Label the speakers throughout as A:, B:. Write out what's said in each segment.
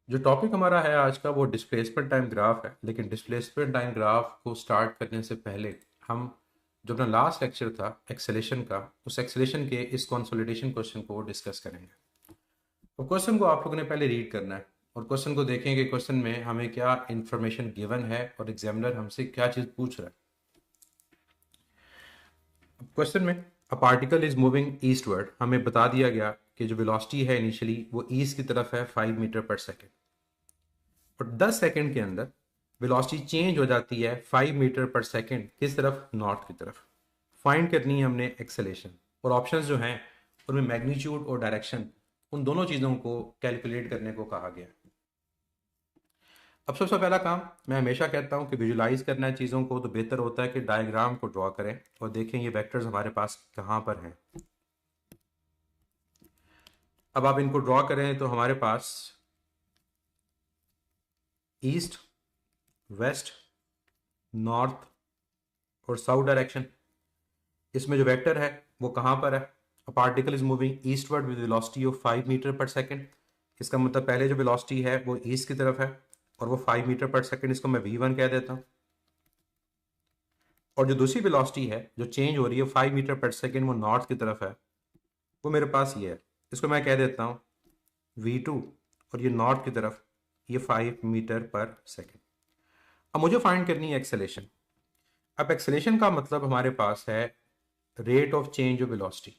A: जो टॉपिक हमारा है आज का वो डिस्प्लेसमेंट टाइम ग्राफ है। लेकिन डिस्प्लेसमेंट टाइम ग्राफ को स्टार्ट करने से पहले हम जो अपना लास्ट लेक्चर था एक्सेलेशन का, उस एक्सेलेशन के इस कंसोलिडेशन क्वेश्चन को डिस्कस करेंगे। तो क्वेश्चन को आप लोगों ने पहले रीड करना है और क्वेश्चन को देखेंगे क्वेश्चन में हमें क्या इंफॉर्मेशन गिवन है और एग्जामिनर हमसे क्या चीज़ पूछ रहा है। क्वेश्चन में अ पार्टिकल इज मूविंग ईस्टवर्ड, हमें बता दिया गया कि जो वेलोसिटी है इनिशियली वो ईस्ट की तरफ है 5 मीटर पर सेकेंड, और 10 सेकंड के अंदर वेलोसिटी चेंज हो जाती है 5 मीटर पर सेकंड किस तरफ, नॉर्थ की तरफ। फाइंड करनी है हमने एक्सेलेशन, और ऑप्शंस जो हैं उनमें मैग्नीट्यूड और डायरेक्शन, उन दोनों चीज़ों को कैलकुलेट करने को कहा गया है। अब सबसे पहला काम, मैं हमेशा कहता हूं कि विजुलाइज करना है चीज़ों को, तो बेहतर होता है कि डायग्राम को ड्रॉ करें और देखें ये वेक्टर्स हमारे पास कहाँ पर हैं। अब आप इनको ड्रॉ करें तो हमारे पास ईस्ट, वेस्ट, नॉर्थ और साउथ डायरेक्शन, इसमें जो वेक्टर है वो कहाँ पर है। A particle is moving eastward with velocity of 5 meter पर सेकंड, इसका मतलब पहले जो वेलोसिटी है वो ईस्ट की तरफ है और वो 5 मीटर पर सेकंड, इसको मैं v1 कह देता हूँ। और जो दूसरी वेलोसिटी है जो चेंज हो रही है 5 मीटर पर सेकंड, वो नॉर्थ की तरफ है, वो मेरे पास ये है, इसको मैं कह देता हूँ v2। और ये नॉर्थ की तरफ ये 5 मीटर पर सेकंड। अब मुझे फाइंड करनी है एक्सेलेशन। अब एक्सेलेशन का मतलब हमारे पास है rate of change of velocity.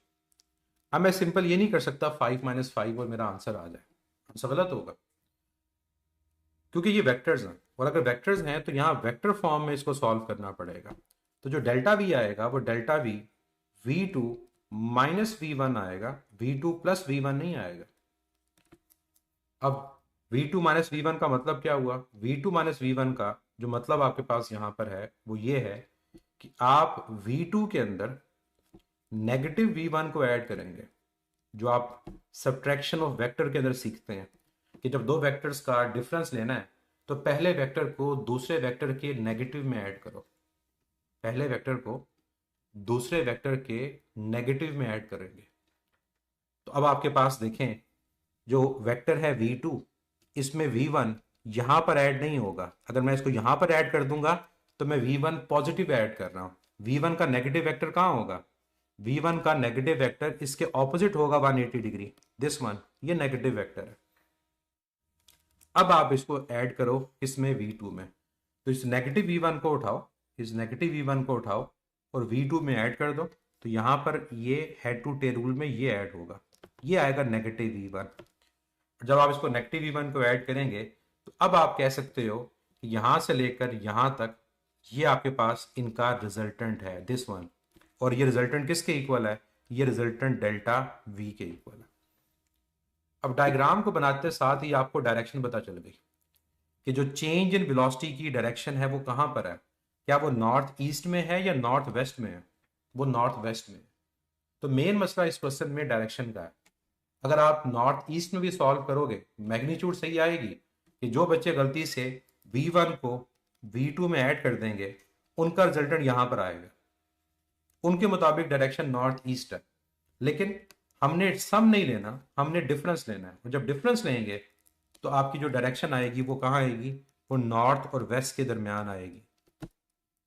A: अब मैं सिंपल ये नहीं कर सकता 5 - 5 और मेरा आंसर आ जाए, आंसर गलत होगा, क्योंकि ये वेक्टर्स हैं और अगर वेक्टर्स हैं तो यहाँ वेक्टर फॉर्म में इसको सॉल्व करना पड़ेगा। तो जो डेल्टा वी आएगा वो delta we v2 minus v1 आएगा, v2 प्लस v1 नहीं आएगा। अब v2 माइनस v1 का मतलब क्या हुआ, v2 माइनस v1 का जो मतलब आपके पास यहाँ पर है वो ये है कि आप v2 के अंदर नेगेटिव v1 को ऐड करेंगे, जो आप सब्ट्रैक्शन ऑफ वेक्टर के अंदर सीखते हैं कि जब दो वेक्टर्स का डिफरेंस लेना है तो पहले वेक्टर को दूसरे वेक्टर के नेगेटिव में ऐड करो, पहले वेक्टर को दूसरे वेक्टर के नेगेटिव में ऐड करेंगे। तो अब आपके पास देखें जो वेक्टर है v2, इसमें v1 यहां पर ऐड नहीं होगा। अगर मैं इसको यहां पर ऐड कर दूंगा तो मैं v1 पॉजिटिव ऐड कर रहा हूं। v1 का नेगेटिव वेक्टर कहां होगा, v1 का नेगेटिव वेक्टर इसके ऑपोजिट होगा 180 डिग्री, दिस वन, ये नेगेटिव वेक्टर है। अब आप इसको ऐड करो इसमें v2 में, तो इस नेगेटिव v1 को उठाओ, इस नेगेटिव v1 को उठाओ और v2 में ऐड कर दो, तो यहां पर ये हेड टू टेल रूल में ये ऐड होगा, ये आएगा नेगेटिव v1। जब आप इसको नेगेटिव v1 को ऐड करेंगे तो अब आप कह सकते हो कि यहां से लेकर यहां तक ये आपके पास इनका रिजल्टेंट है, दिस वन। और ये रिजल्टेंट किसके इक्वल है, ये रिजल्टेंट डेल्टा v के इक्वल है। अब डायग्राम को बनाते साथ ही आपको डायरेक्शन पता चल गई कि जो चेंज इन वेलोसिटी की डायरेक्शन है वो कहां पर है, क्या वो नॉर्थ ईस्ट में है या नॉर्थ वेस्ट में है, वो नॉर्थ वेस्ट में है। तो मेन मसला इस क्वेश्चन में डायरेक्शन का है। अगर आप नॉर्थ ईस्ट में भी सॉल्व करोगे मैग्नीट्यूड सही आएगी कि जो बच्चे गलती से v1 को v2 में ऐड कर देंगे उनका रिजल्टेंट यहां पर आएगा, उनके मुताबिक डायरेक्शन नॉर्थ ईस्ट है। लेकिन हमने सम नहीं लेना, हमने डिफरेंस लेना है, और जब डिफरेंस लेंगे तो आपकी जो डायरेक्शन आएगी वो कहाँ आएगी, वो नॉर्थ और वेस्ट के दरमियान आएगी।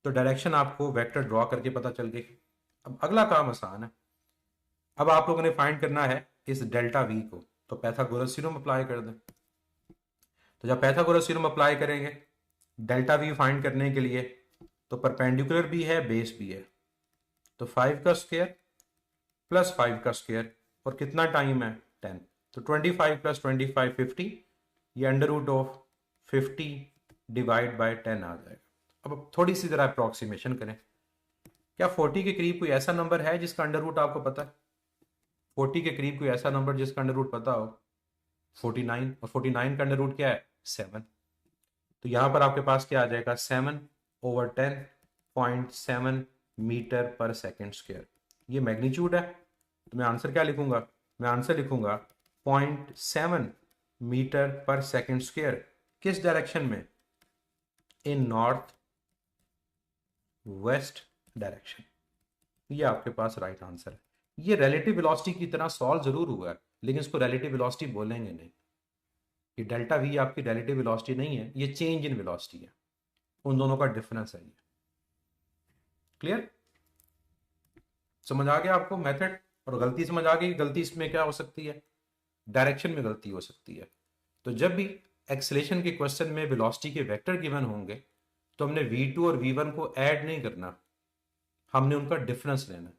A: तो डायरेक्शन आपको वेक्टर ड्रॉ करके पता चल गई। अब अगला काम आसान है। अब आप लोगों ने फाइंड करना है इस डेल्टा वी को, तो पाइथागोरस थ्योरम अप्लाई कर दें। तो जब पाइथागोरस थ्योरम अप्लाई करेंगे डेल्टा वी फाइंड करने के लिए, तो परपेंडिकुलर भी है बेस भी है, तो 5 का स्क्वायर प्लस 5 का स्क्वायर, और कितना टाइम है 10, तो 25 प्लस 25 50, ये under root of 50 divide by 10 आ जाएगा। अब थोड़ी सी जरा अप्रोक्सीमेशन करें, क्या 40 के करीब कोई ऐसा नंबर है जिसका अंडर रूट आपको पता है, 40 के करीब कोई ऐसा नंबर जिसका अंडर रूट पता हो, 49, और 49 का अंडर रूट क्या है 7। तो यहां पर आपके पास क्या आ जाएगा 7/10.7 मीटर पर सेकेंड स्क्वायर, ये मैग्नीट्यूड है। तो मैं आंसर क्या लिखूंगा, मैं आंसर लिखूंगा 0.7 मीटर पर सेकेंड स्क्वायर, किस डायरेक्शन में, इन नॉर्थ वेस्ट डायरेक्शन। ये आपके पास राइट आंसर है। ये रिलेटिव वेलोसिटी की तरह सॉल्व जरूर हुआ है लेकिन इसको रिलेटिव वेलोसिटी बोलेंगे नहीं। ये डेल्टा वी आपकी रिलेटिव वेलोसिटी नहीं है, ये चेंज इन वेलोसिटी है, उन दोनों का डिफरेंस है ये। क्लियर? समझ आ गया आपको मेथड? और गलती समझ आ गई, गलती इसमें क्या हो सकती है, डायरेक्शन में गलती हो सकती है। तो जब भी एक्सेलेरेशन के क्वेश्चन में वेलोसिटी के वेक्टर गिवन होंगे तो हमने v2 और v1 को ऐड नहीं करना, हमने उनका डिफरेंस लेना।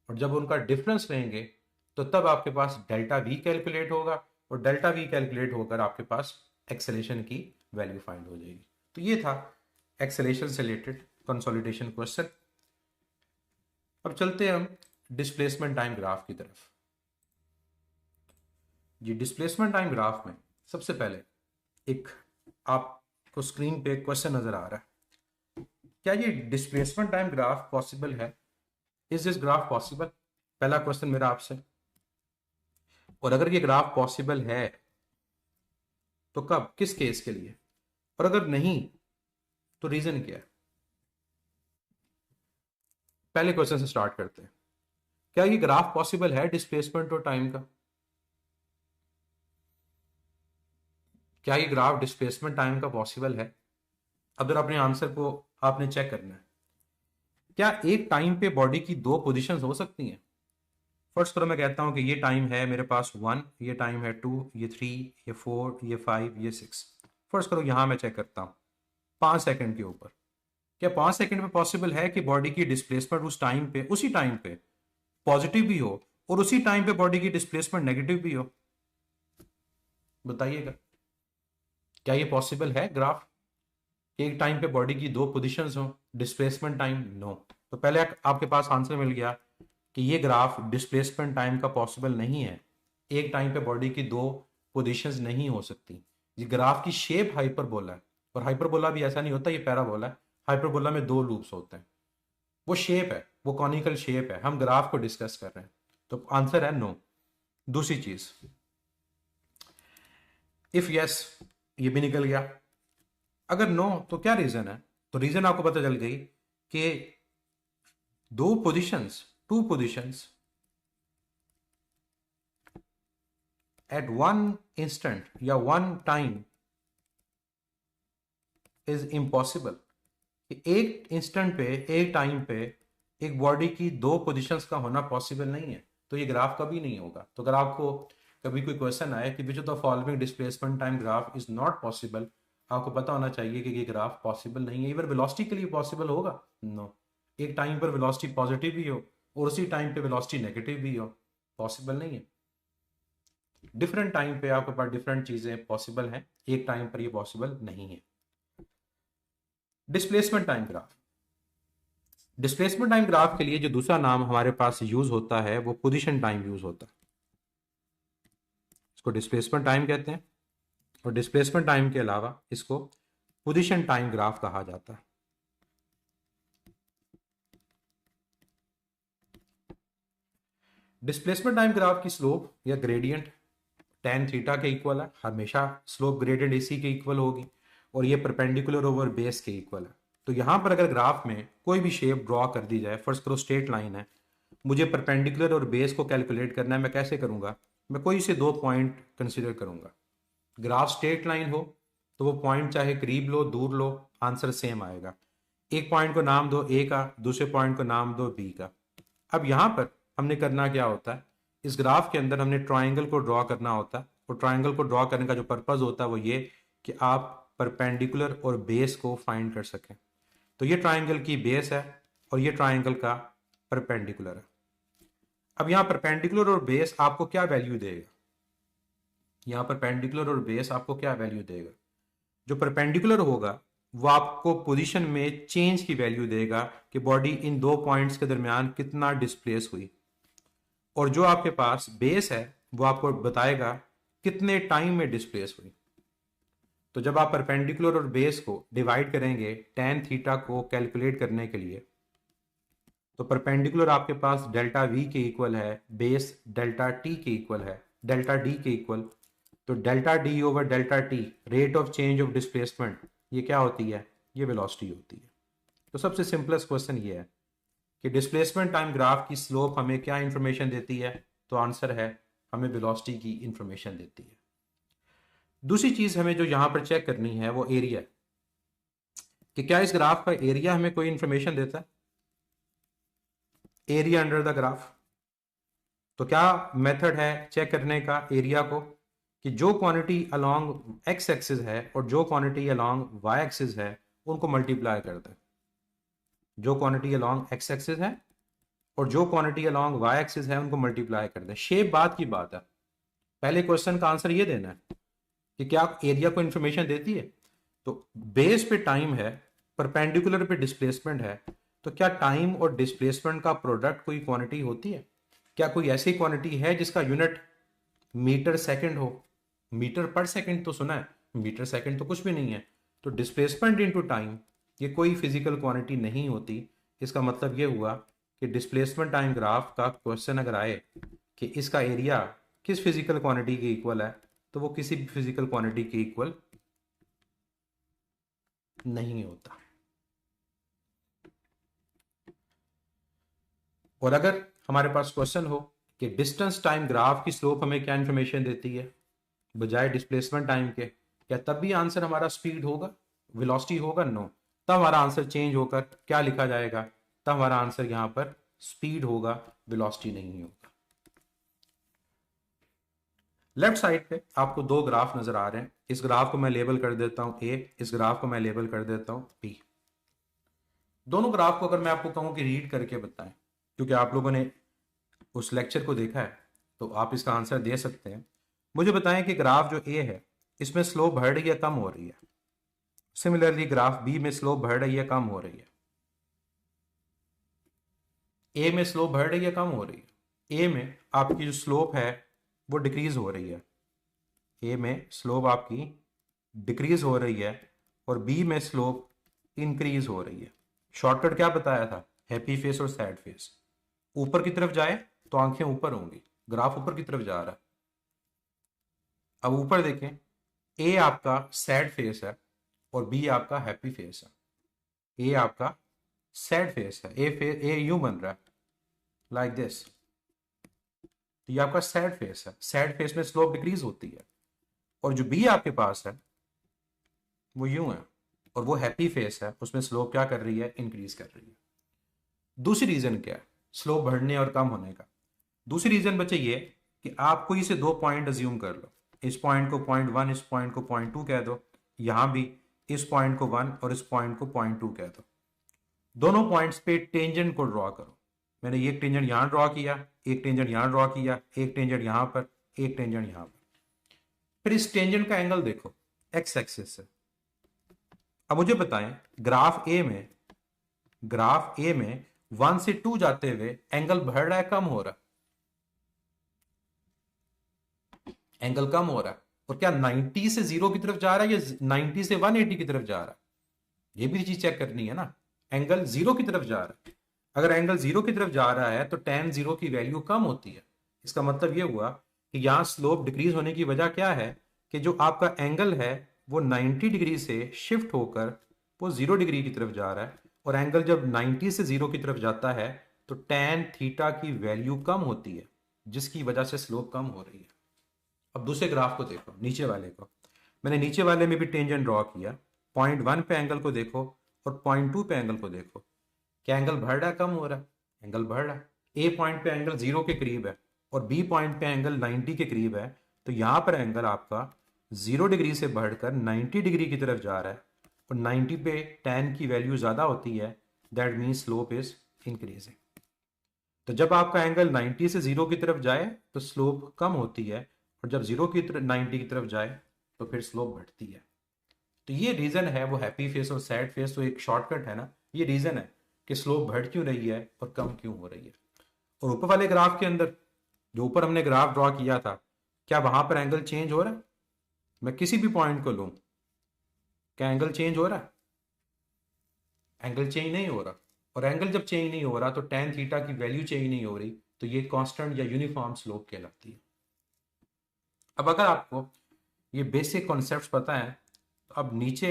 A: और जब उनका डिफरेंस लेंगे तो तब आपके पास डेल्टा वी कैलकुलेट होगा, और डेल्टा वी कैलकुलेट होकर आपके पास एक्सेलेरेशन की वैल्यू फाइंड हो जाएगी। तो ये था एक्सेलेरेशन से रिलेटेड कंसोलिडेशन क्वेश्चन। अब चलते हैं हम डिस्प्लेसमेंट टाइम ग्राफ की तरफ। ये डिस्प्लेसमेंट टाइम ग्राफ में सबसे पहले एक आपको स्क्रीन पे क्वेश्चन नजर आ रहा है, क्या ये डिस्प्लेसमेंट टाइम ग्राफ पॉसिबल है? Is this graph possible? पहला क्वेश्चन मेरा आपसे। और अगर ये ग्राफ पॉसिबल है तो कब, किस केस के लिए, और अगर नहीं तो रीजन क्या है? पहले क्वेश्चन से स्टार्ट करते हैं। क्या ये ग्राफ पॉसिबल है डिस्प्लेसमेंट और टाइम का? क्या ये ग्राफ डिस्प्लेसमेंट टाइम का पॉसिबल है? अब जरा अपने आंसर को आपने चेक करना है। क्या एक टाइम पे बॉडी की दो पोजीशंस हो सकती हैं? फर्स्ट करो मैं कहता हूं कि ये टाइम है मेरे पास 1, ये टाइम है 2, ये 3, ये 4, ये 5, ये 6। फर्स्ट करो यहां मैं चेक करता हूं 5 सेकंड के ऊपर। क्या 5 सेकंड में पॉसिबल है कि बॉडी की डिस्प्लेसमेंट उस टाइम पे, उसी टाइम पे पॉजिटिव भी हो और उसी टाइम पे बॉडी की डिस्प्लेसमेंट नेगेटिव भी हो? बताइएगा, क्या ये पॉसिबल है ग्राफ कि एक टाइम पे बॉडी की दो पोजीशंस हो, डिस्प्लेसमेंट टाइम? नो। तो पहले आपके पास आंसर मिल गया कि ये ग्राफ डिस्प्लेसमेंट टाइम का पॉसिबल नहीं है। एक टाइम पे बॉडी की दो पोजीशंस नहीं हो सकती। ये ग्राफ की शेप हाइपरबोला है, और हाइपरबोला भी ऐसा नहीं होता ये पैराबोला है। हाइपरबोला में दो लूप्स होते हैं, वो शेप है, वो कॉनिकल शेप है, हम ग्राफ को डिस्कस कर रहे हैं। तो आंसर है नो। दूसरी चीज, इफ यस, ये भी निकल गया। अगर नो तो क्या रीजन है? तो रीजन आपको पता चल गई कि दो positions, two positions at one instant या वन टाइम इज इम्पॉसिबल। एक इंस्टेंट पे, एक टाइम पे एक बॉडी की दो पोजीशंस का होना पॉसिबल नहीं है, तो ये ग्राफ कभी नहीं होगा। तो अगर आपको कभी कोई क्वेश्चन आए कि which of the following displacement time graph is not possible, आपको पता होना चाहिए कि ये ग्राफ पॉसिबल नहीं है। इवन वेलोसिटी के लिए पॉसिबल होगा? नो। एक टाइम पर वेलोसिटी पॉजिटिव भी हो और उसी टाइम पे वेलोसिटी नेगेटिव भी हो, पॉसिबल नहीं है। डिफरेंट टाइम पे आपके पास डिफरेंट चीजें पॉसिबल हैं, एक टाइम पर ये पॉसिबल नहीं है। Displacement time graph, displacement time graph के लिए जो दूसरा नाम हमारे पास यूज होता है वो पोजीशन टाइम यूज होता है। इसको डिस्प्लेसमेंट टाइम कहते हैं, और डिस्प्लेसमेंट टाइम के अलावा इसको पोजीशन टाइम ग्राफ कहा जाता है। डिस्प्लेसमेंट टाइम ग्राफ की स्लोप या ग्रेडियंट tan थीटा के इक्वल है, हमेशा स्लोप ग्रेडियंट इसी के इक्वल होगी, और ये परपेंडिकुलर ओवर बेस के इक्वल है। तो यहां पर अगर ग्राफ में कोई भी शेप ड्रॉ कर दी जाए, फर्स्ट करो स्ट्रेट लाइन है, मुझे परपेंडिकुलर और बेस को कैलकुलेट करना है, मैं कैसे करूंगा? मैं कोई से दो पॉइंट कंसिडर करूंगा। ग्राफ स्ट्रेट लाइन हो तो वो पॉइंट चाहे करीब लो दूर लो, आंसर सेम आएगा। एक पॉइंट को नाम दो ए का, दूसरे पॉइंट को नाम दो बी का। अब यहां पर हमने करना क्या होता है, इस ग्राफ के अंदर हमने ट्राइंगल को ड्रॉ करना होता है, और ट्राइंगल को ड्रॉ करने का जो पर्पज होता है वो ये कि आप परपेंडिकुलर और बेस को फाइंड कर सकें। तो ये ट्राइंगल की बेस है और ये ट्राइंगल का परपेंडिकुलर है। अब यहाँ परपेंडिकुलर और बेस आपको क्या वैल्यू देगा? यहाँ परपेंडिकुलर और बेस आपको क्या वैल्यू देगा? जो परपेंडिकुलर होगा वो आपको पोजीशन में चेंज की वैल्यू देगा कि बॉडी इन दो पॉइंट्स के दरमियान कितना डिस्प्लेस हुई, और जो आपके पास बेस है वो आपको बताएगा कितने टाइम में डिस्प्लेस हुई। तो जब आप परपेंडिकुलर और बेस को डिवाइड करेंगे tan थीटा को कैलकुलेट करने के लिए, तो परपेंडिकुलर आपके पास डेल्टा वी के इक्वल है, बेस डेल्टा टी के इक्वल है, डेल्टा डी के इक्वल। तो delta D over delta T, rate of change of displacement, ये क्या होती है? ये वेलोसिटी होती है। तो सबसे सिंपलेस्ट क्वेश्चन ये है कि डिस्प्लेसमेंट टाइम ग्राफ की स्लोप हमें क्या इंफॉर्मेशन देती है? तो आंसर है हमें वेलोसिटी की इंफॉर्मेशन देती है। दूसरी चीज हमें जो यहां पर चेक करनी है वो एरिया, कि क्या इस ग्राफ का एरिया हमें कोई इंफॉर्मेशन देता है, एरिया अंडर द ग्राफ। तो क्या मेथड है चेक करने का एरिया को, कि जो क्वांटिटी अलोंग एक्स एक्सिस है और जो क्वांटिटी अलोंग वाई एक्सिस है उनको मल्टीप्लाई कर दे। जो क्वांटिटी अलोंग एक्स एक्सिस है और जो क्वांटिटी अलोंग वाई एक्सिस है उनको मल्टीप्लाई कर दे। शेप बात की बात है, पहले क्वेश्चन का आंसर ये देना है कि क्या एरिया को इंफॉर्मेशन देती है। तो बेस पे टाइम है, परपेंडिकुलर पे डिस्प्लेसमेंट है, तो क्या टाइम और डिस्प्लेसमेंट का प्रोडक्ट कोई क्वांटिटी होती है? क्या कोई ऐसी क्वांटिटी है जिसका यूनिट मीटर सेकंड हो? मीटर पर सेकंड तो सुना है, मीटर सेकंड तो कुछ भी नहीं है। तो डिस्प्लेसमेंट इनटू टाइम ये कोई फिजिकल क्वांटिटी नहीं होती। इसका मतलब ये हुआ कि डिस्प्लेसमेंट टाइम ग्राफ का क्वेश्चन अगर आए कि इसका एरिया किस फिजिकल क्वांटिटी के इक्वल है, तो वो किसी भी फिजिकल क्वांटिटी के इक्वल नहीं होता। और अगर हमारे पास क्वेश्चन हो कि डिस्टेंस टाइम ग्राफ की स्लोप हमें क्या इंफॉर्मेशन देती है बजाय डिस्प्लेसमेंट टाइम के, क्या तब भी आंसर हमारा स्पीड होगा, वेलोसिटी होगा? नो। तब हमारा आंसर चेंज होकर क्या लिखा जाएगा? तब हमारा आंसर यहां पर स्पीड होगा, वेलोसिटी नहीं होगा। लेफ्ट साइड पे आपको दो ग्राफ नजर आ रहे हैं। इस ग्राफ को मैं लेबल कर देता हूं ए, इस ग्राफ को मैं लेबल कर देता हूं बी। दोनों ग्राफ को अगर मैं आपको कहूं कि रीड करके बताएं, क्योंकि आप लोगों ने उस लेक्चर को देखा है तो आप इसका आंसर दे सकते हैं। मुझे बताएं कि ग्राफ जो ए है इसमें स्लोप बढ़ रही है कम हो रही है? सिमिलरली ग्राफ बी में स्लोप बढ़ रही है कम हो रही है? ए में स्लोप बढ़ रही है कम हो रही है? ए में आपकी जो स्लोप है वो डिक्रीज हो रही है, ए में स्लोप आपकी डिक्रीज हो रही है, और बी में स्लोप इंक्रीज हो रही है। शॉर्टकट क्या बताया था? हैप्पी फेस और सैड फेस। ऊपर की तरफ जाए तो आंखें ऊपर होंगी, ग्राफ ऊपर की तरफ जा रहा है। अब ऊपर देखें, ए आपका सैड फेस है और बी आपका हैप्पी फेस है। ए आपका सैड फेस है, ए यूं बन रहा है लाइक दिस, तो ये आपका सैड फेस है। सैड फेस में स्लोप डिक्रीज होती है। और जो बी आपके पास है वो यूं है, और वो हैप्पी फेस है, उसमें स्लोप क्या कर रही है? इंक्रीज कर रही है। दूसरी रीजन क्या है स्लोप बढ़ने और कम होने का? दूसरी रीजन बचे ये कि आप कोई से दो पॉइंट अज्यूम कर लो। इस पॉइंट को पॉइंट वन, इस पॉइंट को पॉइंट टू कह दो। यहां भी इस पॉइंट को वन और इस पॉइंट को पॉइंट टू कह दो। दोनों पॉइंट्स पे टेंजेंट को ड्रॉ करो। मैंने एक टेंजेंट यहां ड्रॉ किया, एक टेंजेंट यहां ड्रॉ किया, एक टेंजेंट यहां पर, एक टेंजेंट यहां पर। फिर इस टेंजेंट का एंगल देखो, एक्स एक्सिस से। अब मुझे बताएं ग्राफ ए में 1 से 2 जाते हुए एंगल बढ़ रहा है कम हो रहा है? एंगल कम हो रहा है। और क्या 90 से 0 की तरफ जा रहा है या 90 से 180 की तरफ जा रहा है? ये भी चीज चेक करनी है ना। एंगल 0 की तरफ जा रहा है। अगर एंगल 0 की तरफ जा रहा है तो tan 0 की वैल्यू कम होती है। इसका मतलब यह हुआ कि यहां स्लोप डिक्रीज होने की वजह क्या है कि जो आपका एंगल है वो 90 डिग्री से शिफ्ट होकर वो 0 डिग्री की तरफ जा रहा है। और एंगल जब 90 से 0 की तरफ जाता है तो tan थीटा की वैल्यू कम होती है, जिसकी वजह से स्लोप कम हो रही है। अब दूसरे ग्राफ को देखो, नीचे वाले को। मैंने नीचे वाले में भी टेंजेंट ड्रॉ किया। पॉइंट वन पे एंगल को देखो और पॉइंट टू पे एंगल को देखो। क्या एंगल बढ़ रहा है कम हो रहा है? एंगल बढ़ रहा है। ए पॉइंट पे एंगल 0 के करीब है और बी पॉइंट पे एंगल 90 के करीब है, तो यहां पर एंगल आपका 0 डिग्री से बढ़कर 90 डिग्री की तरफ जा रहा है। और 90 पे tan की वैल्यू ज़्यादा होती है, that means slope is increasing. तो जब आपका एंगल 90 से 0 की तरफ जाए तो स्लोप कम होती है, और जब 0 की तरफ 90 की तरफ जाए तो फिर स्लोप बढ़ती है। तो ये रीज़न है, वो हैप्पी फेस और सैड फेस तो एक शॉर्टकट है ना, ये रीज़न है कि स्लोप बढ़ क्यों रही है और कम क्यों हो रही है। और ऊपर वाले ग्राफ के अंदर, जो ऊपर हमने ग्राफ ड्रॉ किया था, क्या वहां पर एंगल चेंज हो रहा है? मैं किसी भी पॉइंट को लूं, क्या एंगल चेंज हो रहा है? एंगल चेंज नहीं हो रहा। और एंगल जब चेंज नहीं हो रहा तो tan थीटा की वैल्यू चेंज नहीं हो रही, तो ये कांस्टेंट या यूनिफॉर्म स्लोप कहलाती है। अब अगर आपको ये बेसिक कॉन्सेप्ट्स पता है तो अब नीचे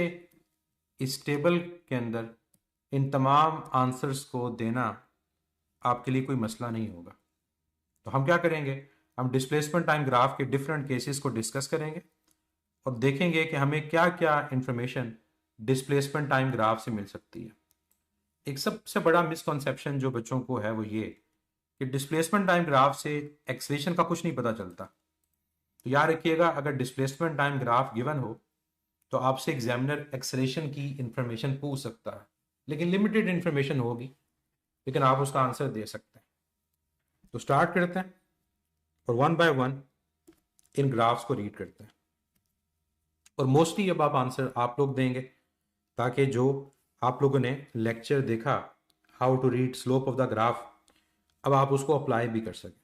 A: इस टेबल के अंदर इन तमाम आंसर्स को देना आपके लिए कोई मसला नहीं होगा। तो हम क्या करेंगे, हम डिस्प्लेसमेंट टाइम ग्राफ के डिफरेंट केसेस को डिस्कस करेंगे और देखेंगे कि हमें क्या क्या इंफॉर्मेशन डिस्प्लेसमेंट टाइम ग्राफ से मिल सकती है। एक सबसे बड़ा मिसकॉन्सेप्शन जो बच्चों को है वो ये कि डिस्प्लेसमेंट टाइम ग्राफ से एक्सेलेरेशन का कुछ नहीं पता चलता। तो याद रखिएगा, अगर डिस्प्लेसमेंट टाइम ग्राफ गिवन हो तो आपसे एग्जामिनर एक्सेलेरेशन की इंफॉर्मेशन पूछ सकता है, लेकिन लिमिटेड इंफॉर्मेशन होगी, लेकिन आप उसका आंसर दे सकते हैं। तो स्टार्ट करते हैं और one by one in graphs को रीड करते हैं। और मोस्टली अब आप आंसर आप लोग देंगे, ताकि जो आप लोगों ने लेक्चर देखा how to read slope of the graph, अब आप उसको अप्लाई भी कर सकें।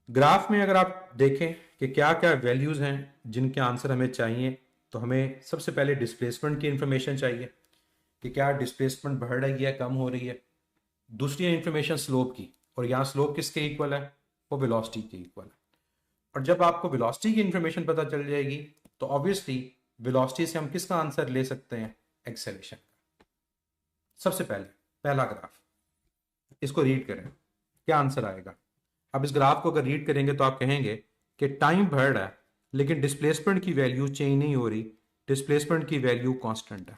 A: ग्राफ में अगर आप देखें कि क्या क्या वैल्यूज़ हैं जिनके आंसर हमें चाहिए, तो हमें सबसे पहले डिस्प्लेसमेंट की इंफॉर्मेशन चाहिए कि क्या डिस्प्लेसमेंट बढ़ रही है, कम हो रही है। दूसरी इंफॉर्मेशन स्लोप की, और यहाँ स्लोप किसके इक्वल है, वो वेलोसिटी के इक्वल है। और जब आपको वेलोसिटी की इंफॉर्मेशन पता चल जाएगी तो ऑब्वियसली वेलोसिटी से हम किसका आंसर ले सकते हैं, एक्सेलेरेशन का। सबसे पहले पहला ग्राफ, इसको रीड करें, क्या आंसर आएगा। अब इस ग्राफ को अगर रीड करेंगे तो आप कहेंगे कि टाइम बढ़ रहा है लेकिन डिस्प्लेसमेंट की वैल्यू चेंज नहीं हो रही, डिस्प्लेसमेंट की वैल्यू कांस्टेंट है।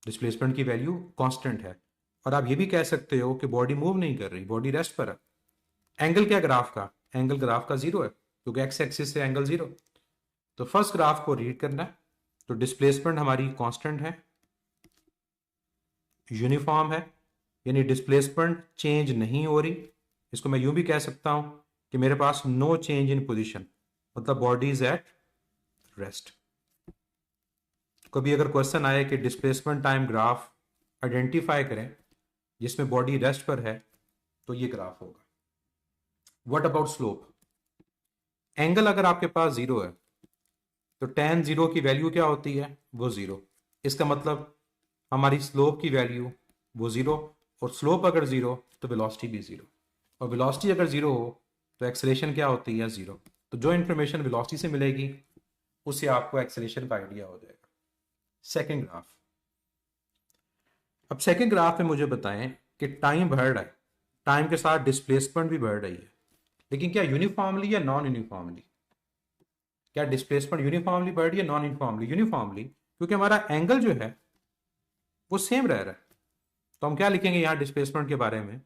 A: डिस्प्लेसमेंट की वैल्यू कांस्टेंट है। और आप ये भी कह सकते हो कि बॉडी मूव नहीं कर रही, बॉडी रेस्ट पर है। एंगल क्या ग्राफ का, एंगल ग्राफ का जीरो है, क्योंकि एक्स एक्सिस से एंगल जीरो। तो फर्स्ट ग्राफ को रीड करना है, तो डिस्प्लेसमेंट हमारी कांस्टेंट है, यूनिफॉर्म है, यानी डिस्प्लेसमेंट चेंज नहीं हो रही। इसको मैं यूं भी कह सकता हूं कि मेरे पास नो चेंज इन पोजीशन, मतलब बॉडी इज एट रेस्ट। कभी अगर क्वेश्चन आए कि डिस्प्लेसमेंट टाइम ग्राफ आइडेंटिफाई करें जिसमें बॉडी रेस्ट पर है, तो ये ग्राफ होगा। व्हाट अबाउट स्लोप, एंगल अगर आपके पास जीरो है तो tan जीरो की वैल्यू क्या होती है, वो जीरो। इसका मतलब हमारी स्लोप की वैल्यू वो जीरो, और स्लोप अगर जीरो तो वेलोसिटी भी जीरो, और वेलोसिटी अगर जीरो हो तो एक्सेलेरेशन क्या होती है, जीरो। तो जो इन्फॉर्मेशन वेलोसिटी से मिलेगी उससे आपको एक्सेलेरेशन का आइडिया हो जाएगा। सेकंड ग्राफ, अब सेकंड ग्राफ में मुझे बताएं कि टाइम बढ़ रहा है, टाइम के साथ डिस्प्लेसमेंट भी बढ़ रही है, लेकिन क्या यूनिफॉर्मली या नॉन यूनिफॉर्मली। क्या डिस्प्लेसमेंट यूनिफॉर्मली बढ़ रही है, नॉन यूनिफॉर्मली, यूनिफॉर्मली, क्योंकि हमारा एंगल जो है वो सेम रह रहा है। तो हम क्या लिखेंगे यहाँ डिस्प्लेसमेंट के बारे में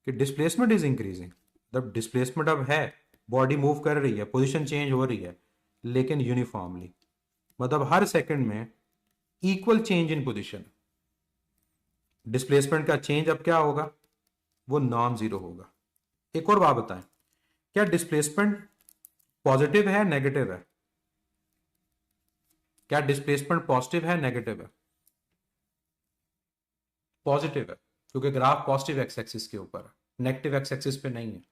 A: कि डिस्प्लेसमेंट इज इंक्रीजिंग। जब डिस्प्लेसमेंट अब है, बॉडी मूव कर रही है, पोजीशन चेंज हो रही है, लेकिन यूनिफॉर्मली, मतलब हर सेकंड में equal change in position. Displacement का चेंज अब क्या होगा, वो नॉन जीरो होगा। एक और बात बताएं, क्या डिस्प्लेसमेंट पॉजिटिव है, नेगेटिव है। क्या डिस्प्लेसमेंट पॉजिटिव है, नेगेटिव है। पॉजिटिव है, क्योंकि ग्राफ पॉजिटिव एक्स एक्सिस के ऊपर है, नेगेटिव एक्स एक्सिस पे नहीं है।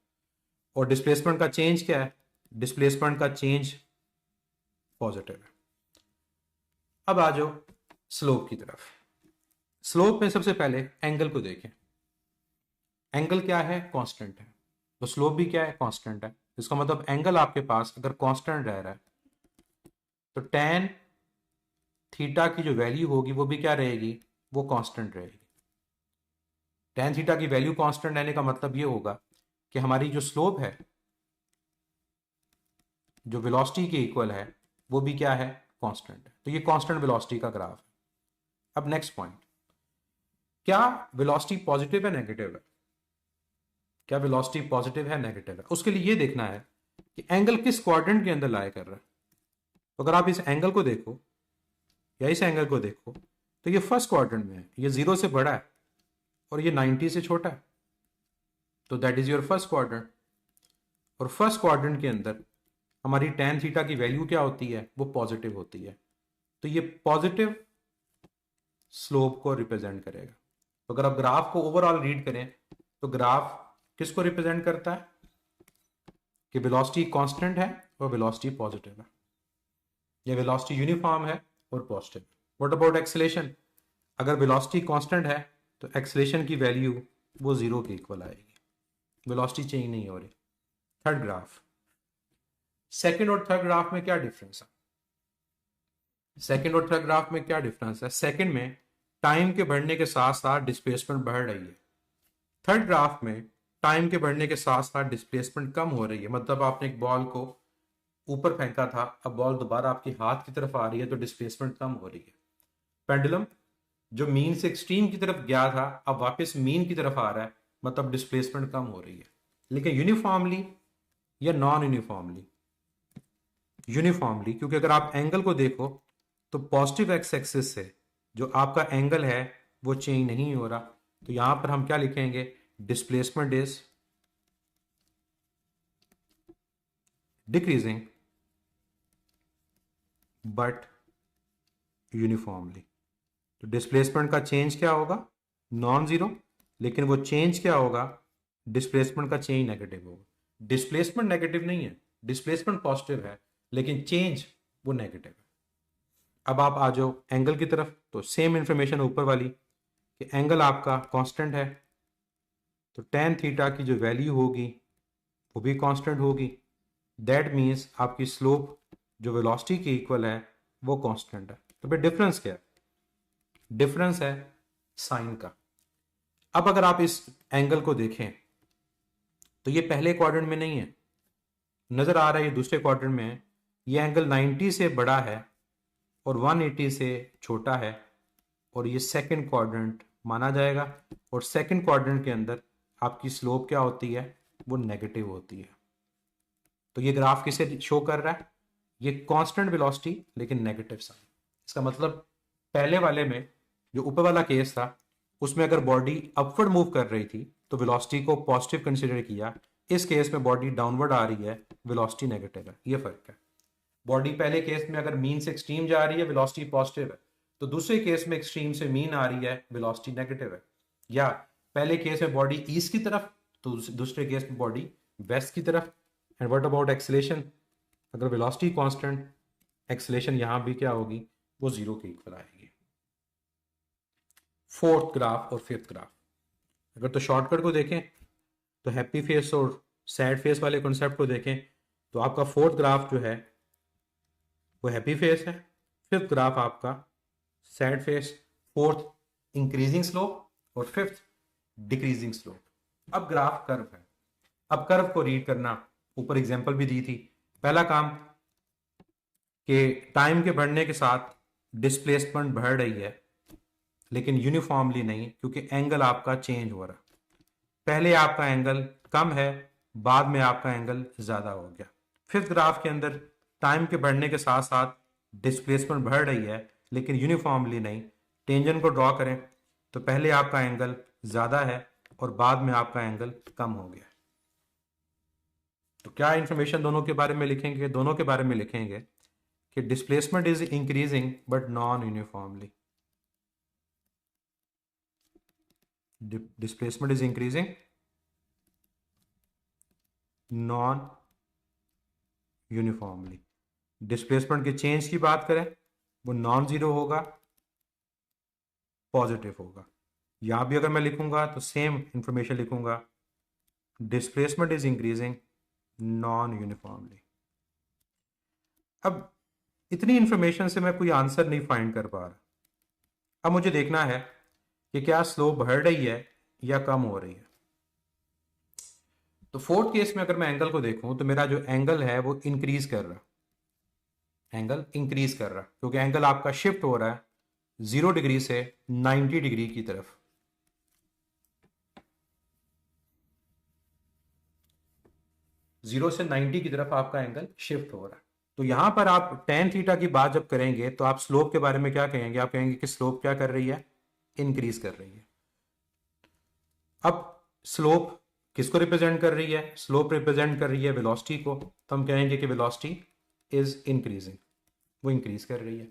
A: और डिस्प्लेसमेंट का चेंज क्या है, डिस्प्लेसमेंट का चेंज पॉजिटिव है। अब आ जाओ स्लोप की तरफ। स्लोप में सबसे पहले एंगल को देखें। एंगल क्या है, कांस्टेंट है, तो स्लोप भी क्या है, कांस्टेंट है। इसका मतलब एंगल आपके पास अगर कांस्टेंट रह रहा है तो tan थीटा की जो वैल्यू होगी वो भी क्या रहेगी, वो कांस्टेंट रहेगी। tan थीटा की वैल्यू कांस्टेंट रहने का मतलब ये होगा कि हमारी जो स्लोप है, जो वेलोसिटी के इक्वल है, वो भी क्या है, कांस्टेंट है। तो ये कांस्टेंट वेलोसिटी का ग्राफ है। अब नेक्स्ट पॉइंट, क्या वेलोसिटी पॉजिटिव है, नेगेटिव है। क्या वेलोसिटी पॉजिटिव है, नेगेटिव है, उसके लिए ये देखना है कि एंगल किस क्वाड्रेंट के अंदर लाई कर रहा है। तो अगर आप इस एंगल को देखो या इस एंगल को देखो तो ये फर्स्ट क्वाड्रेंट में है, ये जीरो से बड़ा है और ये 90 से छोटा है, तो that is your first quadrant. और फर्स्ट क्वाड्रेंट के अंदर हमारी tan थीटा की वैल्यू क्या होती है, वो पॉजिटिव होती है। तो ये पॉजिटिव स्लोप को रिप्रेजेंट करेगा। तो अगर आप ग्राफ को ओवरऑल रीड करें तो ग्राफ किसको रिप्रेजेंट करता है कि वेलोसिटी कांस्टेंट है और वेलोसिटी पॉजिटिव है, या वेलोसिटी यूनिफॉर्म है और पॉजिटिव। व्हाट अबाउट एक्सेलेरेशन, अगर वेलोसिटी कांस्टेंट है तो एक्सेलेरेशन की वैल्यू वो जीरो के इक्वल आएगी, वेलोसिटी चेंज नहीं हो रही। थर्ड ग्राफ, सेकंड और थर्ड ग्राफ में क्या डिफरेंस है। सेकंड और थर्ड ग्राफ में क्या डिफरेंस है, सेकंड में टाइम के बढ़ने के साथ साथ डिस्प्लेसमेंट बढ़ रही है, थर्ड ग्राफ में टाइम के बढ़ने के साथ साथ डिस्प्लेसमेंट कम हो रही है। मतलब आपने एक बॉल को ऊपर फेंका था, अब बॉल दोबारा आपके हाथ की तरफ आ रही है तो डिस्प्लेसमेंट कम हो रही है। पेंडुलम जो मीन से एक्सट्रीम की तरफ गया था अब वापस मीन की तरफ आ रहा है, मतलब डिस्प्लेसमेंट कम हो रही है। लेकिन यूनिफॉर्मली या नॉन यूनिफॉर्मली? यूनिफॉर्मली, क्योंकि अगर आप एंगल को देखो तो पॉजिटिव एक्स एक्सिस से जो आपका एंगल है वो चेंज नहीं हो रहा, तो यहां पर हम क्या लिखेंगे? Displacement is decreasing but uniformly. तो डिस्प्लेसमेंट का चेंज क्या होगा? नॉन जीरो, लेकिन वो चेंज क्या होगा? डिस्प्लेसमेंट का चेंज नेगेटिव होगा। डिस्प्लेसमेंट नेगेटिव नहीं है, डिस्प्लेसमेंट पॉजिटिव है, लेकिन चेंज वो नेगेटिव है। अब आप आ जाओ एंगल की तरफ, तो सेम इंफॉर्मेशन ऊपर वाली कि एंगल आपका कांस्टेंट है, तो टेन थीटा की जो वैल्यू होगी वो भी कांस्टेंट होगी। दैट मीन्स आपकी स्लोप जो वेलोसिटी की इक्वल है वो कांस्टेंट है। तो फिर डिफरेंस क्या है? डिफरेंस है साइन का। अब अगर आप इस एंगल को देखें तो ये पहले क्वाड्रेंट में नहीं है, नजर आ रहा है ये दूसरे क्वाड्रेंट में है। ये एंगल 90 से बड़ा है और 180 से छोटा है, और ये सेकंड क्वाड्रेंट माना जाएगा। और सेकंड क्वाड्रेंट के अंदर आपकी स्लोप क्या होती है? वो नेगेटिव होती है। तो ये ग्राफ किसे शो कर रहा है? ये कांस्टेंट वेलोसिटी लेकिन नेगेटिव साइन। इसका मतलब पहले वाले में जो ऊपर वाला केस था उसमें अगर बॉडी अपवर्ड मूव कर रही थी तो वेलोसिटी को पॉजिटिव कंसीडर किया। इस केस में बॉडी डाउनवर्ड आ रही है, वेलोसिटी नेगेटिव है। ये फर्क है। बॉडी पहले केस में अगर मीन से एक्सट्रीम जा रही है वेलोसिटी पॉजिटिव है, तो दूसरे केस में एक्सट्रीम से मीन आ रही है वेलोसिटी नेगेटिव है। या पहले केस में बॉडी ईस्ट की तरफ, तो दूसरे केस में बॉडी वेस्ट की तरफ। And what about acceleration? अगर वेलोसिटी कांस्टेंट, एक्सेलेरेशन यहां भी क्या होगी? वो जीरो के इक्वल आएगी। फोर्थ ग्राफ और फिफ्थ ग्राफ, अगर तो शॉर्टकट को देखें तो हैप्पी फेस और सैड फेस वाले कॉन्सेप्ट को देखें तो आपका फोर्थ ग्राफ जो है वो हैप्पी फेस है, फिफ्थ ग्राफ आपका sad face. Fourth increasing slope और फिफ्थ डिक्रीजिंग स्लोप। अब ग्राफ कर्व है, अब कर्व को रीड करना, ऊपर एग्जांपल भी दी थी। पहला काम कि टाइम के बढ़ने के साथ डिस्प्लेसमेंट बढ़ रही है लेकिन यूनिफॉर्मली नहीं, क्योंकि एंगल आपका चेंज हो रहा है। पहले आपका एंगल कम है, बाद में आपका एंगल ज्यादा हो गया। फिफ्थ ग्राफ के अंदर टाइम के बढ़ने के साथ साथ डिस्प्लेसमेंट बढ़ रही है लेकिन यूनिफॉर्मली नहीं। टेंजेंट को ड्रॉ करें तो पहले आपका एंगल ज्यादा है और बाद में आपका एंगल कम हो गया। तो क्या इंफॉर्मेशन दोनों के बारे में लिखेंगे? दोनों के बारे में लिखेंगे कि displacement is increasing but non uniformly. Displacement is increasing non uniformly. Displacement के चेंज की बात करें वो नॉन जीरो होगा, पॉजिटिव होगा। यहां भी अगर मैं लिखूंगा तो सेम इंफॉर्मेशन लिखूंगा, displacement is increasing non uniformly. अब इतनी इंफॉर्मेशन से मैं कोई आंसर नहीं फाइंड कर पा रहा। अब मुझे देखना है कि क्या स्लोप बढ़ रही है या कम हो रही है। तो फोर्थ केस में अगर मैं एंगल को देखूं तो मेरा जो एंगल है वो इंक्रीज कर रहा, एंगल इंक्रीज कर रहा, क्योंकि एंगल आपका शिफ्ट हो रहा है 0 डिग्री से 90 डिग्री की तरफ। जीरो से 90 की तरफ आपका एंगल शिफ्ट हो रहा है। तो यहां पर आप टेन थीटा की बात जब करेंगे तो आप स्लोप के बारे में क्या कहेंगे? आप कहेंगे कि स्लोप क्या कर रही है? इंक्रीज कर रही है। अब स्लोप किसको रिप्रेजेंट कर रही है? स्लोप रिप्रेजेंट कर रही है वेलोसिटी को, तो हम कहेंगे कि वेलोसिटी इज इंक्रीजिंग, वो इंक्रीज कर रही है।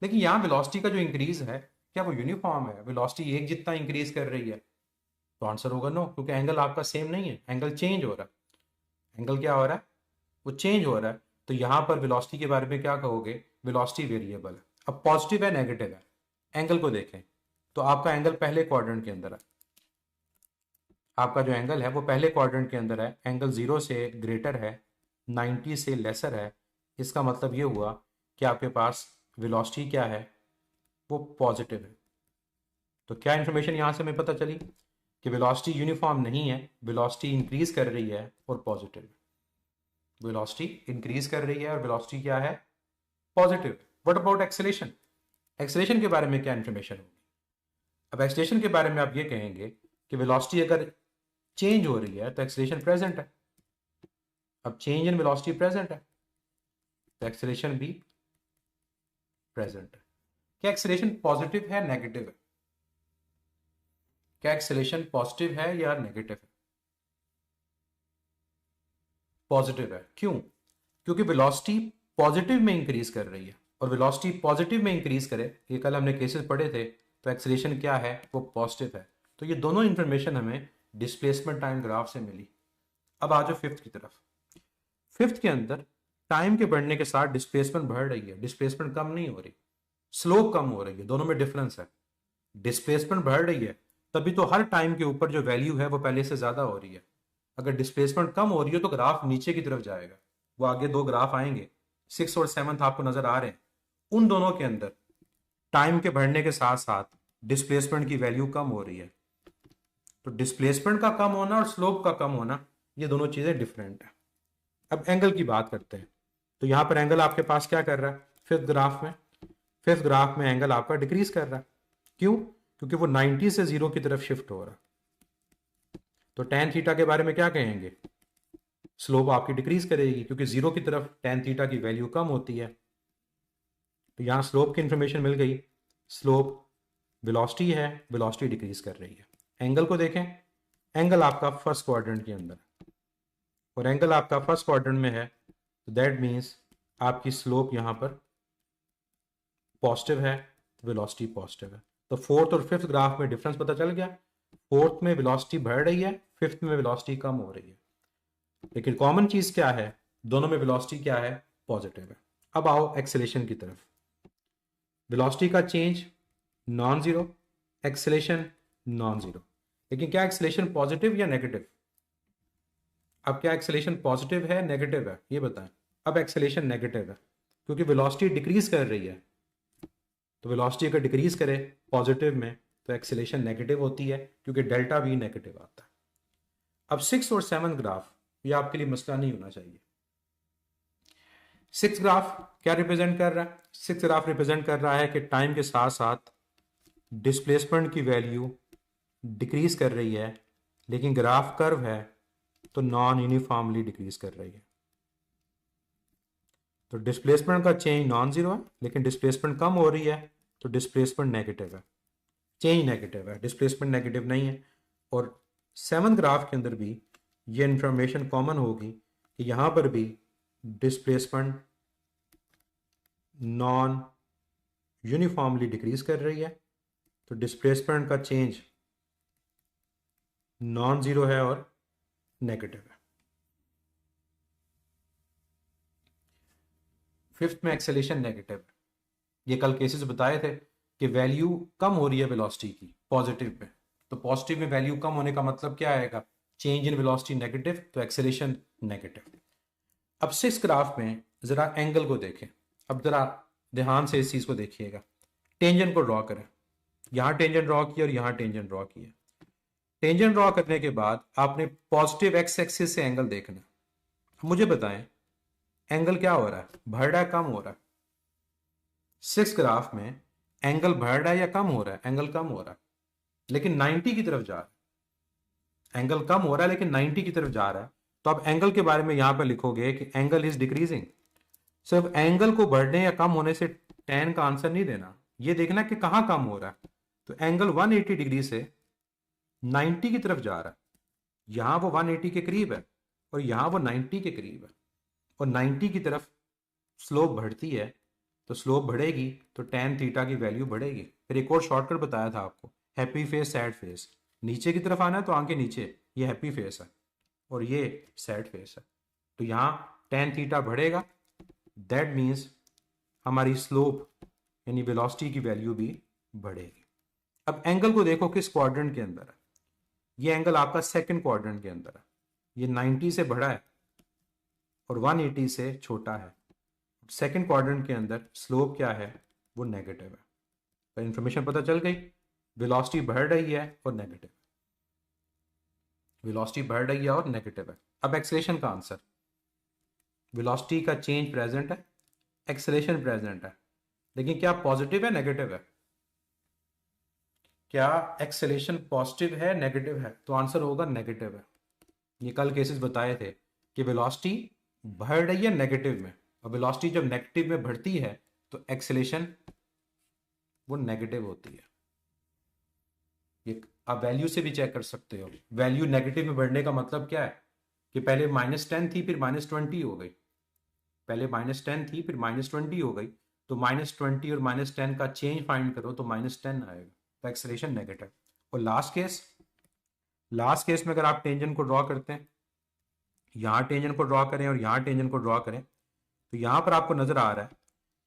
A: लेकिन यहां वेलोसिटी का जो इंक्रीज है क्या वो यूनिफॉर्म है? वेलोसिटी एक जितना इंक्रीज कर रही है? तो आंसर होगा नो, क्योंकि एंगल आपका सेम नहीं है, एंगल चेंज हो रहा है। एंगल क्या हो रहा है? वो चेंज हो रहा है। तो यहां पर वेलोसिटी के बारे में क्या कहोगे? वेलोसिटी वेरिएबल है। अब पॉजिटिव है नेगेटिव है, एंगल को देखें तो आपका एंगल पहले क्वाड्रेंट के अंदर है। आपका जो एंगल है वो पहले क्वाड्रेंट के अंदर है, एंगल 0 से ग्रेटर है, 90 से लेसर है। इसका मतलब ये हुआ कि आपके पास वेलोसिटी क्या है? वो पॉजिटिव है। तो क्या इन्फॉर्मेशन यहाँ से हमें पता चली कि वेलोसिटी यूनिफॉर्म नहीं है, वेलोसिटी इंक्रीज कर रही है और पॉजिटिव है। वेलोसिटी इंक्रीज कर रही है और वेलोसिटी क्या है, positive. What about acceleration, acceleration के बारे में क्या इंफॉर्मेशन होगी? अब एक्सेलेरेशन के बारे में आप ये कहेंगे कि वेलोसिटी अगर चेंज हो रही है तो एक्सेलेरेशन प्रेजेंट है। अब चेंज इन वेलोसिटी प्रेजेंट है तो एक्सेलेरेशन भी प्रेजेंट है। क्या एक्सेलेरेशन पॉजिटिव है नेगेटिव है? क्या एक्सेलेरेशन पॉजिटिव है या नेगेटिव है? पॉजिटिव है। क्यों? क्योंकि वेलोसिटी पॉजिटिव में इंक्रीज कर रही है, और वेलोसिटी पॉजिटिव में इंक्रीज करे, ये कल हमने केसेस पढ़े थे, तो एक्सेलेरेशन क्या है, वो पॉजिटिव है। तो ये दोनों इंफॉर्मेशन हमें डिस्प्लेसमेंट टाइम ग्राफ से मिली। अब आ जाओ फिफ्थ की तरफ। फिफ्थ के अंदर टाइम के बढ़ने के साथ डिस्प्लेसमेंट बढ़ रही है, डिस्प्लेसमेंट कम नहीं हो रही, स्लोप कम हो रही है, दोनों में डिफरेंस है। डिस्प्लेसमेंट बढ़ रही है तभी तो हर टाइम के ऊपर जो वैल्यू है वो पहले से ज्यादा हो रही है। अगर डिस्प्लेसमेंट कम हो रही है तो ग्राफ नीचे की तरफ जाएगा। वो आगे दो ग्राफ आएंगे, सिक्स और सेवंथ आपको नजर आ रहे हैं। उन दोनों के अंदर टाइम के बढ़ने के साथ साथ डिस्प्लेसमेंट की वैल्यू कम हो रही है। तो डिस्प्लेसमेंट का कम होना और स्लोप का कम होना, ये दोनों चीजें डिफरेंट है। अब एंगल की बात करते हैं। तो यहां पर एंगल आपके पास क्या कर रहा है फिफ्थ ग्राफ में? फिफ्थ ग्राफ में एंगल आपका डिक्रीज कर रहा है। क्यों? क्योंकि वो 90 से 0 की तरफ शिफ्ट हो रहा है। तो टेन थीटा के बारे में क्या कहेंगे? स्लोप आपकी डिक्रीज करेगी, क्योंकि 0 की तरफ टेन थीटा की वैल्यू कम होती है। तो यहां स्लोप की इंफॉर्मेशन मिल गई। स्लोप वेलोसिटी है, वेलोसिटी डिक्रीज कर रही है। एंगल को देखें, एंगल आपका फर्स्ट क्वाड्रेंट के अंदर है, और एंगल आपका फर्स्ट क्वाड्रेंट में है, तो दैट मीन्स आपकी स्लोप यहां पर पॉजिटिव है, वेलोसिटी पॉजिटिव है। तो फोर्थ और फिफ्थ ग्राफ में डिफरेंस पता चल गया। फोर्थ में वेलोसिटी बढ़ रही है, फिफ्थ में वेलोसिटी कम हो रही है। लेकिन कॉमन चीज क्या है, दोनों में वेलोसिटी क्या है, पॉजिटिव है। अब आओ एक्सेलेरेशन की तरफ। वेलोसिटी का change non zero, acceleration non zero. लेकिन क्या एक्सेलेरेशन पॉजिटिव या नेगेटिव? अब क्या एक्सेलेरेशन पॉजिटिव है नेगेटिव है, ये बताएं। अब एक्सेलेरेशन नेगेटिव है, क्योंकि वेलोसिटी डिक्रीज कर रही है। तो वेलोसिटी अगर डिक्रीज करे पॉजिटिव में तो एक्सेलेरेशन नेगेटिव होती है, क्योंकि डेल्टा भी नेगेटिव आता है। अब सिक्स और सेवन ग्राफ, ये आपके लिए मसला नहीं होना चाहिए। सिक्स ग्राफ क्या रिप्रेजेंट कर रहा है? सिक्स ग्राफ रिप्रेजेंट कर रहा है कि टाइम के साथ साथ डिस्प्लेसमेंट की वैल्यू डिक्रीज कर रही है, लेकिन ग्राफ कर्व है तो नॉन यूनिफॉर्मली डिक्रीज कर रही है। तो डिस्प्लेसमेंट का चेंज नॉन जीरो है, लेकिन डिस्प्लेसमेंट कम हो रही है तो डिस्प्लेसमेंट नेगेटिव है, चेंज नेगेटिव है, डिस्प्लेसमेंट नेगेटिव नहीं है। और सेवन ग्राफ के अंदर भी ये इंफॉर्मेशन कॉमन होगी कि यहां पर भी डिस्प्लेसमेंट नॉन यूनिफॉर्मली डिक्रीज कर रही है, तो डिस्प्लेसमेंट का चेंज नॉन जीरो है और नेगेटिव है। फिफ्थ में एक्सेलेरेशन नेगेटिव है। ये कल केसेस बताए थे कि वैल्यू कम हो रही है वेलोसिटी की पॉजिटिव में, तो पॉजिटिव में वैल्यू कम होने का मतलब क्या आएगा, चेंज इन वेलोसिटी नेगेटिव, तो एक्सेलेरेशन नेगेटिव। अब सिक्स ग्राफ में जरा एंगल को देखें। अब जरा ध्यान से इस चीज को देखिएगा। टेंजेंट को ड्रॉ करें, यहां टेंजेंट ड्रॉ किया और यहां टेंजेंट ड्रॉ किया। टेंजेंट ड्रॉ करने के बाद आपने पॉजिटिव एक्स एक्सिस से एंगल देखना। मुझे बताएं एंगल क्या हो रहा है, बढ़ रहा है कम हो रहा है? सिक्स ग्राफ में एंगल बढ़ रहा है या कम हो रहा है? एंगल कम हो रहा है, लेकिन 90 की तरफ जा रहा है। एंगल कम हो रहा है लेकिन 90 की तरफ जा रहा है। तो आप एंगल के बारे में यहां पर लिखोगे कि एंगल इज डिक्रीजिंग। सिर्फ एंगल को बढ़ने या कम होने से टेन का आंसर नहीं देना, ये देखना कि कहां कम हो रहा है। तो एंगल 180 डिग्री से 90 की तरफ जा रहा है, यहां वो 180 के करीब है और यहां वो 90 के करीब है, और 90 की तरफ स्लोप बढ़ती है। तो स्लोप बढ़ेगी तो टेन थीटा की वैल्यू बढ़ेगी। फिर एक और शॉर्टकट बताया था आपको, हैप्पी फेस सैड फेस। नीचे की तरफ आना है तो आंखें नीचे, ये हैप्पी फेस है और ये सैड फेस है। तो यहाँ टेन थीटा बढ़ेगा, दैट मीन्स हमारी स्लोप यानी वेलोसिटी की वैल्यू भी बढ़ेगी। अब एंगल को देखो किस क्वाड्रेंट के अंदर है। ये एंगल आपका सेकंड क्वाड्रेंट के अंदर है। ये 90 से बड़ा है और 180 से छोटा है। सेकंड क्वाड्रेंट के अंदर स्लोप क्या है, वो नेगेटिव है। तो इंफॉर्मेशन पता चल गई, वेलोसिटी बढ़ रही है और नेगेटिव, वेलोसिटी बढ़ रही है और नेगेटिव है। अब एक्सेलेरेशन का आंसर, वेलोसिटी का चेंज प्रेजेंट है, एक्सेलेरेशन प्रेजेंट है, लेकिन क्या पॉजिटिव है नेगेटिव है? क्या एक्सेलेरेशन पॉजिटिव है नेगेटिव है? तो आंसर होगा नेगेटिव है। ये कल केसेस बताए थे कि वेलोसिटी बढ़ रही है नेगेटिव में, और वेलोसिटी जब नेगेटिव में बढ़ती है तो एक्सेलेरेशन वो नेगेटिव होती है। ये आप वैल्यू से भी चेक कर सकते हो। वैल्यू नेगेटिव में बढ़ने का मतलब क्या है कि पहले -10 थी फिर -20 हो गई, पहले -10 थी फिर -20 हो गई, तो -20 और -10 का चेंज फाइंड करो तो -10 आएगा, तो एक्सेलेरेशन नेगेटिव। और लास्ट केस में अगर आप टेंजेंट को ड्रॉ करते हैं, यहाँ टेंजेंट को ड्रॉ करें और यहाँ टेंजेंट को ड्रॉ करें, तो यहाँ पर आपको नजर आ रहा है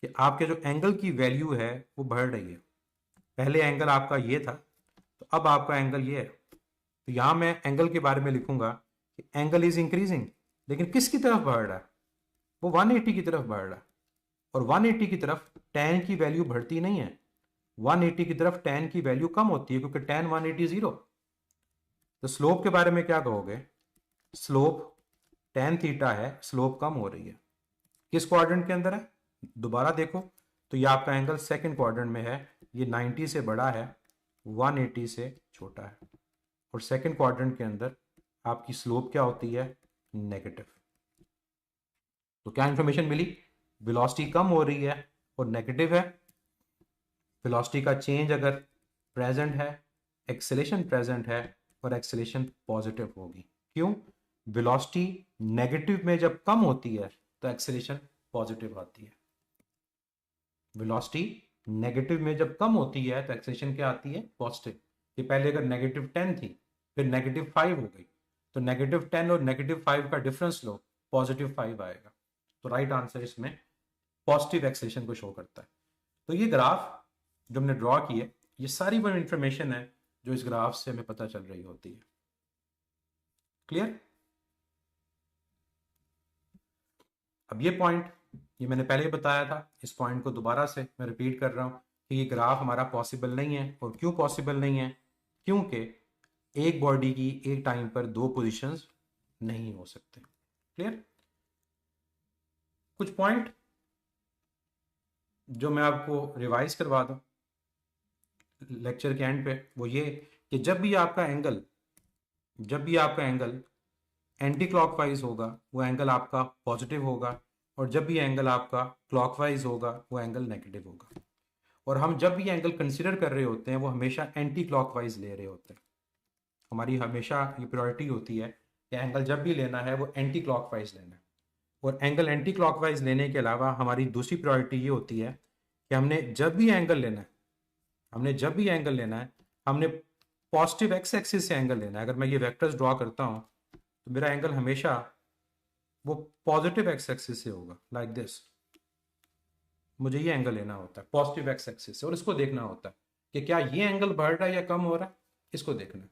A: कि आपके जो एंगल की वैल्यू है वो बढ़ रही है। पहले एंगल आपका ये था, तो अब आपका एंगल ये है। तो यहाँ मैं एंगल के बारे में लिखूंगा कि एंगल इज इंक्रीजिंग, लेकिन किसकी तरफ बढ़ रहा है? वो 180 की तरफ बढ़ रहा है। और 180 की तरफ tan की वैल्यू बढ़ती नहीं है, 180 की तरफ tan की वैल्यू कम होती है, क्योंकि tan 180 0। तो स्लोप के बारे में क्या कहोगे? स्लोप tan थीटा है, स्लोप कम हो रही है। किस क्वाड्रेंट के अंदर है? दोबारा देखो तो ये आपका एंगल सेकंड क्वाड्रेंट में है, ये 90 से बड़ा है, 180 से छोटा है। और सेकंड क्वाड्रेंट के अंदर आपकी स्लोप क्या होती है? नेगेटिव। तो क्या इंफॉर्मेशन मिली? वेलोसिटी कम हो रही है और नेगेटिव है। वेलोसिटी का चेंज अगर प्रेजेंट है, एक्सेलेरेशन प्रेजेंट है, और एक्सेलेरेशन पॉजिटिव होगी। क्यों? वेलोसिटी नेगेटिव में जब कम होती है तो एक्सेलेरेशन पॉजिटिव आती है। वेलोसिटी नेगेटिव में जब कम होती है तो एक्सेलेरेशन क्या आती है? पॉजिटिव। ये पहले अगर -10 थी फिर -5 हो गई, तो -10 और -5 का डिफरेंस लो, +5 आएगा। तो राइट आंसर इसमें पॉजिटिव एक्सेलेरेशन को शो करता है। तो ये ग्राफ जो हमने ड्रॉ किए, ये सारी वो इंफॉर्मेशन है जो इस ग्राफ से हमें पता चल रही होती है। क्लियर? अब ये पॉइंट, ये मैंने पहले ही बताया था, इस पॉइंट को दोबारा से मैं रिपीट कर रहा हूं कि ये ग्राफ हमारा पॉसिबल नहीं है। और क्यों पॉसिबल नहीं है? क्योंकि एक बॉडी की एक टाइम पर दो पोजीशंस नहीं हो सकते। क्लियर? कुछ पॉइंट जो मैं आपको रिवाइज करवा दूं लेक्चर के एंड पे, वो ये कि जब भी आपका एंगल एंटी क्लॉकवाइज होगा वो एंगल आपका पॉजिटिव होगा, और जब भी एंगल आपका क्लॉकवाइज होगा वो एंगल नेगेटिव होगा। और हम जब भी एंगल कंसीडर कर रहे होते हैं वो हमेशा एंटी क्लॉकवाइज ले रहे होते हैं। हमारी हमेशा ये प्रायोरिटी होती है कि एंगल जब भी लेना है वो एंटी क्लॉकवाइज लेना है। और एंगल एंटी क्लॉकवाइज लेने के अलावा हमारी दूसरी प्रायोरिटी ये होती है कि हमने जब भी एंगल लेना है हमने पॉजिटिव एक्स एक्सिस से एंगल लेना है। अगर मैं ये वेक्टर्स ड्रॉ करता हूँ तो मेरा एंगल हमेशा वो पॉजिटिव एक्स एक्सिस से होगा, लाइक दिस। मुझे ये एंगल लेना होता है पॉजिटिव एक्स एक्सिस से, और इसको देखना होता है कि क्या ये एंगल बढ़ रहा है या कम हो रहा है, इसको देखना है।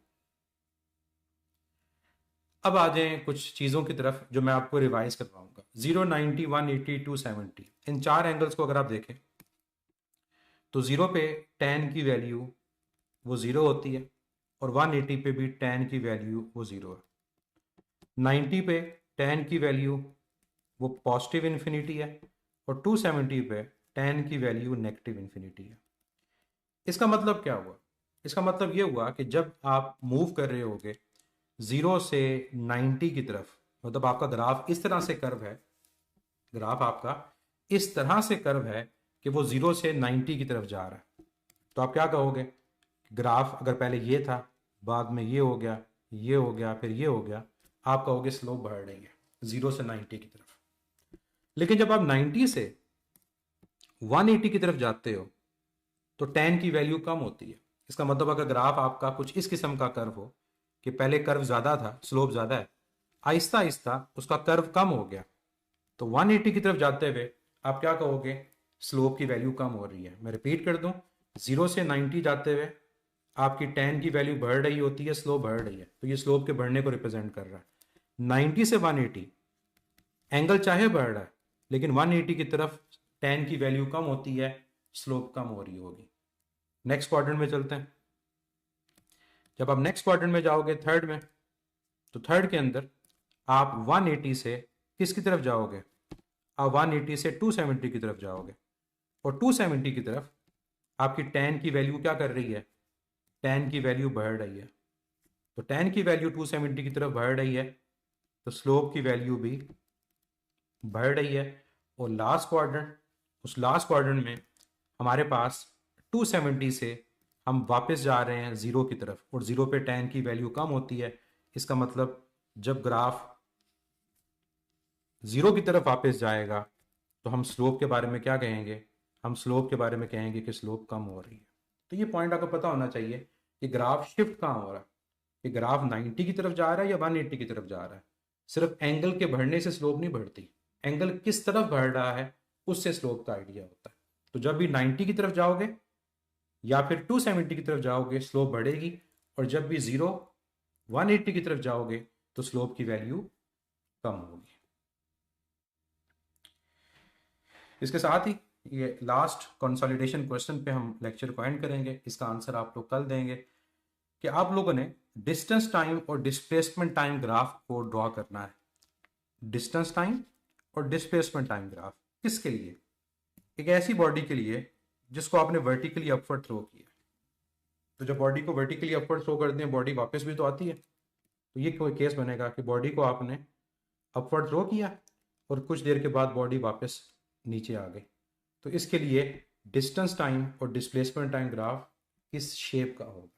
A: अब आ जाएं कुछ चीज़ों की तरफ जो मैं आपको रिवाइज करवाऊंगा। 0, 90, 180, 270, इन चार एंगल्स को अगर आप देखें तो 0 पे tan की वैल्यू वो 0 होती है, और 180 पे भी tan की वैल्यू वो 0 है। 90 पे tan की वैल्यू वो पॉजिटिव इन्फिनिटी है, और 270 पे tan की वैल्यू नेगेटिव इन्फिनिटी है। इसका मतलब क्या हुआ? इसका मतलब ये हुआ कि जब आप मूव कर रहे होगे 0 से 90 की तरफ, मतलब आपका ग्राफ इस तरह से कर्व है, ग्राफ आपका इस तरह से कर्व है कि वो 0 से 90 की तरफ जा रहा है, तो आप क्या कहोगे? ग्राफ अगर पहले ये था, बाद में ये हो गया, ये हो गया, फिर ये हो गया, आप कहोगे स्लोप बढ़ रही है 0 से 90 की तरफ। लेकिन जब आप 90 से 180 की तरफ जाते हो तो tan की वैल्यू कम होती है। इसका मतलब अगर ग्राफ आपका कुछ इस किस्म का कर्व हो कि पहले कर्व ज़्यादा था, स्लोप ज़्यादा है, आहिस्ता आहिस्ता उसका कर्व कम हो गया, तो 180 की तरफ जाते हुए आप क्या कहोगे? स्लोप की वैल्यू कम हो रही है। मैं रिपीट कर दूं, 0 से 90 जाते हुए आपकी tan की वैल्यू बढ़ रही होती है, स्लोप बढ़ रही है, तो ये स्लोप के बढ़ने को रिप्रेजेंट कर रहा है। 90 से 180 एंगल चाहे बढ़ रहा है, लेकिन 180 की तरफ tan की वैल्यू कम होती है, स्लोप कम हो रही होगी। नेक्स्ट क्वाड्रेंट में चलते हैं। जब आप नेक्स्ट क्वाड्रेंट में जाओगे, थर्ड में, तो थर्ड के अंदर आप 180 से किसकी तरफ जाओगे? आप 180 से 270 की तरफ जाओगे, और 270 की तरफ आपकी tan की वैल्यू क्या कर रही है, tan की वैल्यू बढ़ रही है। तो tan की वैल्यू 270 की तरफ बढ़ रही है, तो स्लोप की वैल्यू भी बढ़ रही है। और लास्ट क्वाड्रेंट, उस लास्ट क्वाड्रेंट में हमारे पास 270 से हम वापस जा रहे हैं ज़ीरो की तरफ, और ज़ीरो पे tan की वैल्यू कम होती है। इसका मतलब जब ग्राफ ज़ीरो की तरफ वापस जाएगा तो हम स्लोप के बारे में क्या कहेंगे, हम स्लोप के बारे में कहेंगे कि स्लोप कम हो रही है। तो ये पॉइंट आपको पता होना चाहिए कि ग्राफ शिफ्ट कहाँ हो रहा है, कि ग्राफ 90 की तरफ जा रहा है या 180 की तरफ जा रहा है। सिर्फ एंगल के बढ़ने से स्लोप नहीं बढ़ती, एंगल किस तरफ बढ़ रहा है उससे स्लोप का आइडिया होता है। तो जब भी 90 की तरफ जाओगे या फिर 270 की तरफ जाओगे स्लोप बढ़ेगी, और जब भी 180 की तरफ जाओगे तो स्लोप की वैल्यू कम होगी। इसके साथ ही ये लास्ट कंसोलिडेशन क्वेश्चन पे हम लेक्चर को एंड करेंगे। इसका आंसर आप लोग कल देंगे कि आप लोगों ने डिस्टेंस टाइम और डिस्प्लेसमेंट टाइम ग्राफ को ड्रॉ करना है। डिस्टेंस टाइम और डिस्प्लेसमेंट टाइम ग्राफ किसके लिए, एक ऐसी बॉडी के लिए जिसको आपने वर्टिकली अपवर्ड थ्रो किया। तो जब बॉडी को वर्टिकली अपवर्ड थ्रो कर दें बॉडी वापस भी तो आती है। तो ये कोई केस बनेगा कि बॉडी को आपने अपवर्ड थ्रो किया और कुछ देर के बाद बॉडी वापस नीचे आ गई। तो इसके लिए डिस्टेंस टाइम और डिस्प्लेसमेंट टाइम ग्राफ इस शेप का होगा।